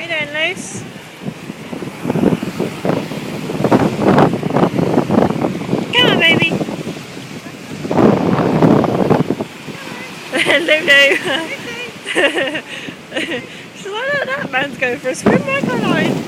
you doing, Luce? Come on, baby. Lulu. She's like, look, that man's going for a swim, why can't I?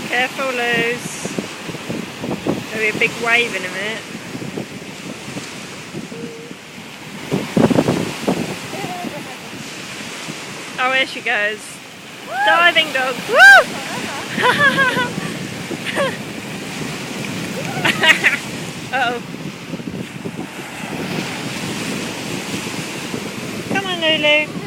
Careful, Luz. There'll be a big wave in a minute. Oh, here she goes. Woo! Diving dog. Woo! Uh-oh. Come on, Lulu.